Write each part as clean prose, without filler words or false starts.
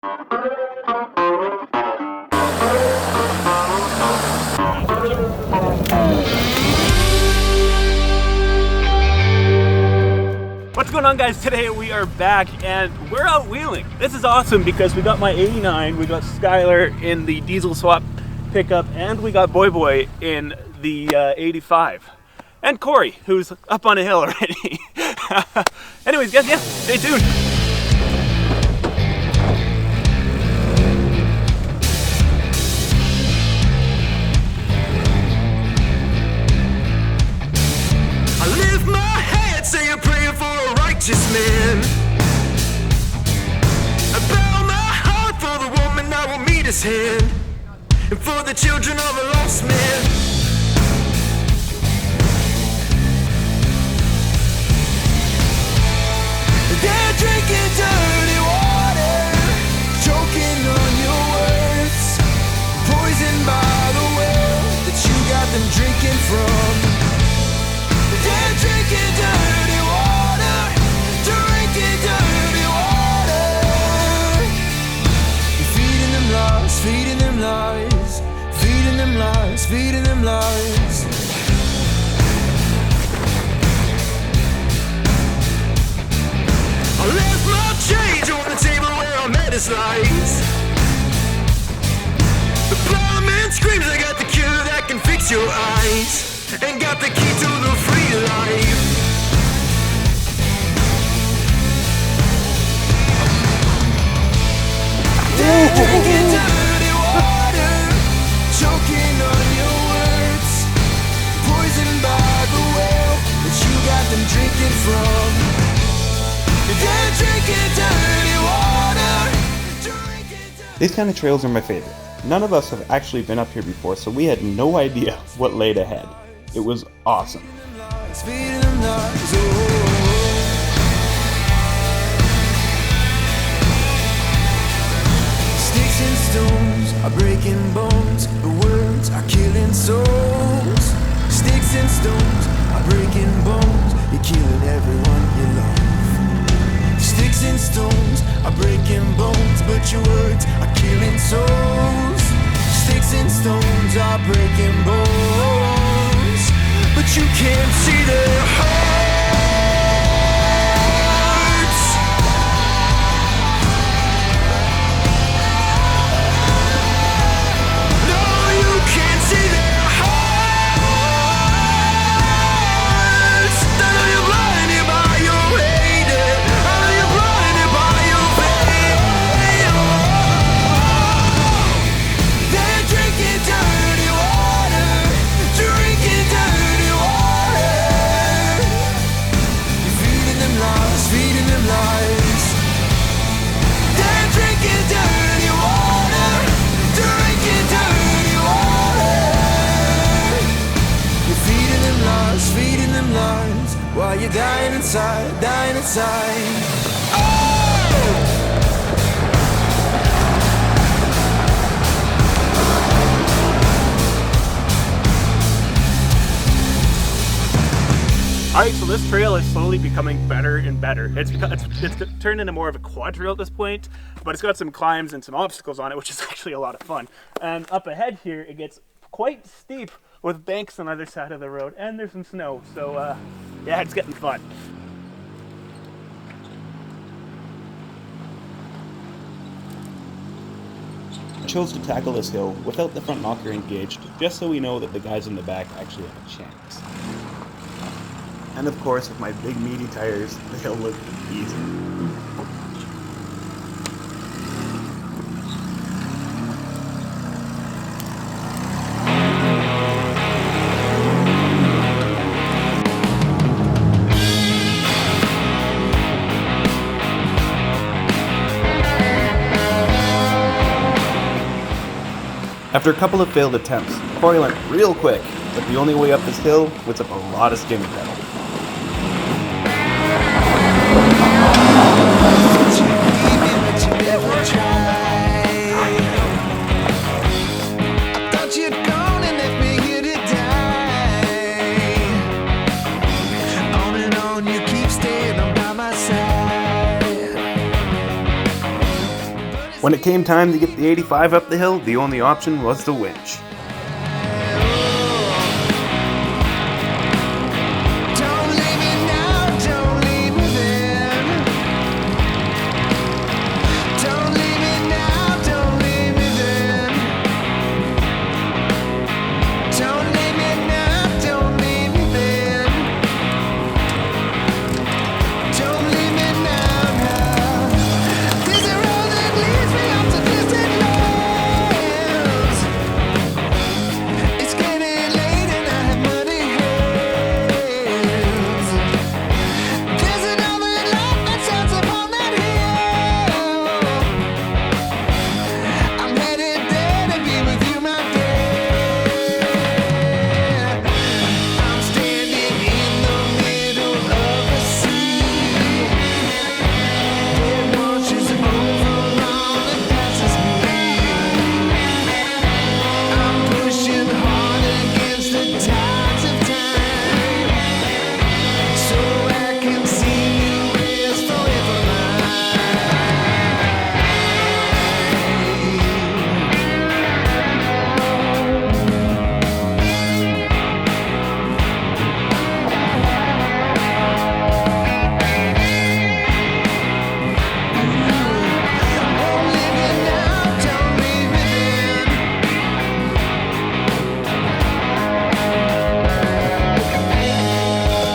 What's going on, guys? Today we are back and we're out wheeling. This is awesome because we got my 89, we got Skyler in the diesel swap pickup, and we got Boy in the 85. And Cory, who's up on a hill already. Anyways, guys, yeah, stay tuned. Say a prayer for a righteous man. I bow my heart for the woman I will meet his hand, and for the children of a lost man. They're drinking dirty water, choking on your words, poisoned by the well that you got them drinking from. They're drinking dirty water, drinking dirty water. You're feeding them lies, feeding them lies, feeding them lies, feeding them lies. I left my change on the table where I met his lies. The blind man screams, I got the cure that can fix your eyes, and got the key to the free life. They're drinking dirty water, choking on your words, poisoned by the well that you got them drinking from. They're drinking dirty water, drinking dirty. These kind of trails are my favorite. None of us have actually been up here before, so we had no idea what laid ahead. It was awesome. Sticks and stones are breaking bones, the words are killing souls. Sticks and stones are breaking bones, you're killing everyone you love. Sticks and stones are breaking bones, but your words are killing souls. Sticks and stones are breaking bones, but you can't see their hearts. No, you can't see their hearts. I know you're blinded by your hate. I know you're blinded by your pain. They're drinking dirty water, drinking dirty water. You're feeding them lies, feeding them lies. They're drinking dirty water, drinking dirty water. You're feeding them lies, while you're dying inside, dying inside. Oh! Alright, so this trail is slowly becoming better and better. It's turned into more of a quad trail at this point, but it's got some climbs and some obstacles on it, which is actually a lot of fun. And up ahead here, it gets quite steep with banks on either side of the road, and there's some snow, so yeah, it's getting fun. I chose to tackle this hill without the front knocker engaged, just so we know that the guys in the back actually have a chance. And of course, with my big meaty tires, the hill looked easy. After a couple of failed attempts, Cory learned real quick that the only way up this hill was up a lot of skinny pedal. When it came time to get the 85 up the hill, the only option was the winch. Don't leave me now, don't leave me then. Don't leave me now, don't leave me then. Don't leave me now, don't leave me then. Don't leave me now, now. There's a road that leads me up to distant lands. It's getting late and I have muddy hands. There's another light that shines upon that hill. I'm headed there to be with you, my dear. I'm standing in the middle of the sea. It washes over all that passes me. I'm pushing hard against the tides of time, so I can see you as forever mine. Won't leave me now, don't leave me then.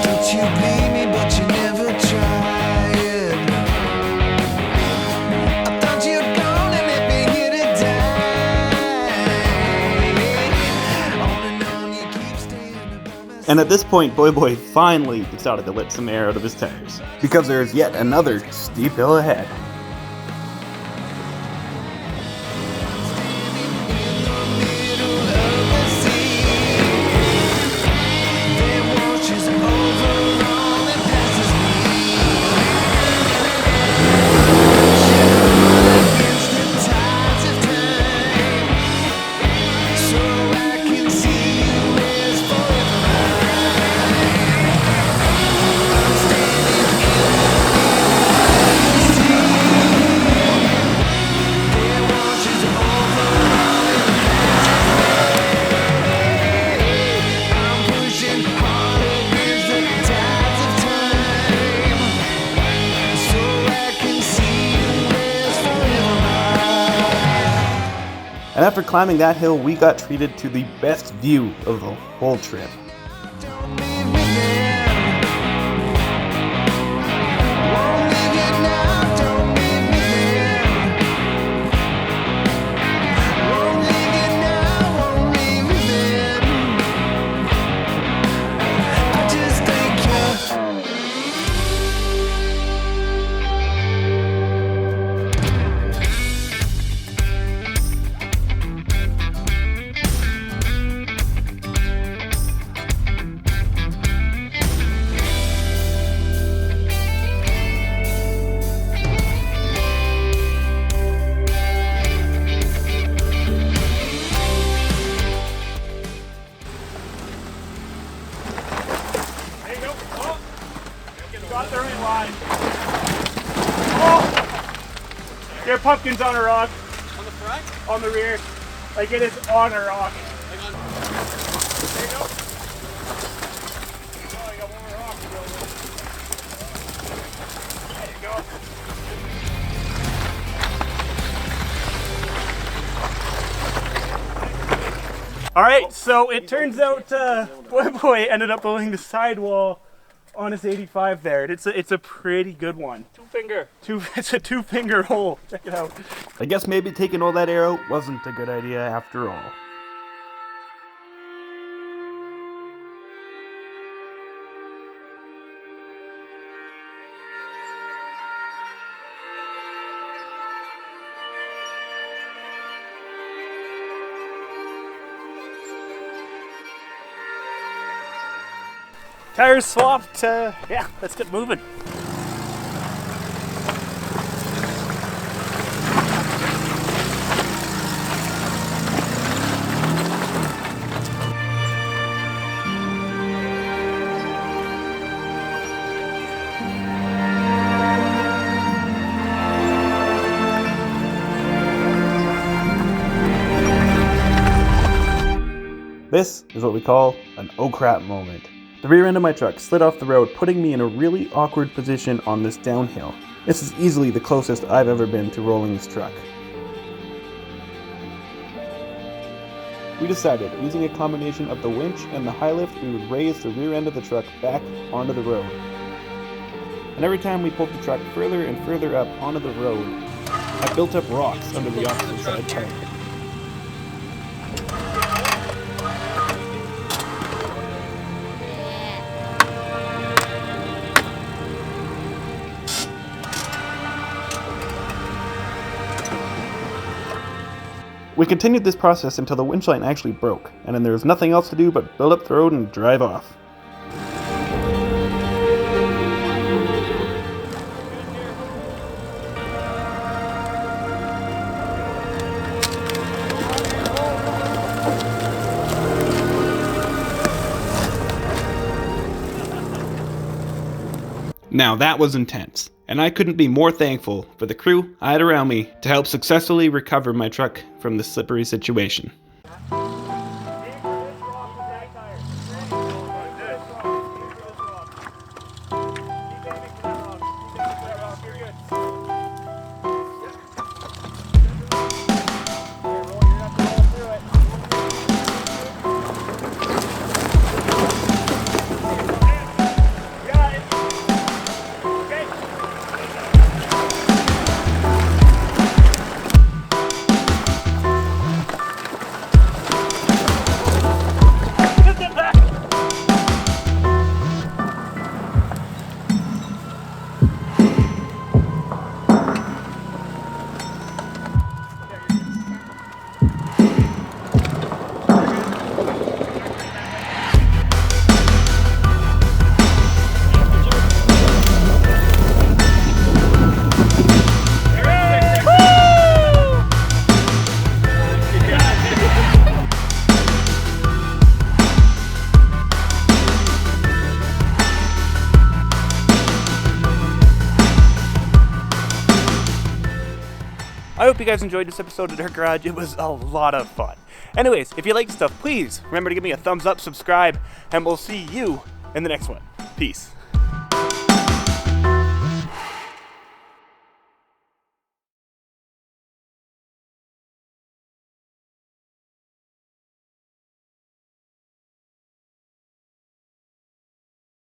Thought you'd bleed me, but you never tried. I thought you'd gone and left me here to die. On and on you keep staying above my And at this point, Boy finally decided to let some air out of his tires, because there's yet another steep hill ahead. middle of the sea. That washes over all that passes me. Against the tides of time, so I can see you as forever mine. I'm standing in the middle of the sea. That washes over all that I'm pushing hard against the tides of time, so I can see you as forever mine. And after climbing that hill, we got treated to the best view of the whole trip. Don't leave me there. Won't leave you now, don't leave me there. Won't leave you now, won't leave me then. I just think There you go. Oh, got there in line. Oh, your pumpkin's on a rock. On the front? On the rear. Like it is on a rock. Like on. There you go. Oh, you got one more rock to go with. There you go. All right, so it turns out Boy ended up building the sidewall on his 85 there. It's a pretty good one. It's a two-finger hole. Check it out. I guess maybe taking all that air out wasn't a good idea after all. Tires swapped. Yeah, let's get moving. This is what we call an oh crap moment. The rear end of my truck slid off the road, putting me in a really awkward position on this downhill. This is easily the closest I've ever been to rolling this truck. We decided, using a combination of the winch and the high lift, we would raise the rear end of the truck back onto the road. And every time we pulled the truck further and further up onto the road, I built up rocks under the opposite side tire. We continued this process until the winch line actually broke, and then there was nothing else to do but build up the road and drive off. Now that was intense, and I couldn't be more thankful for the crew I had around me to help successfully recover my truck from this slippery situation. I hope you guys enjoyed this episode of Dirt.Garage. It was a lot of fun. Anyways, if you like stuff, please remember to give me a thumbs up, subscribe, and we'll see you in the next one. Peace.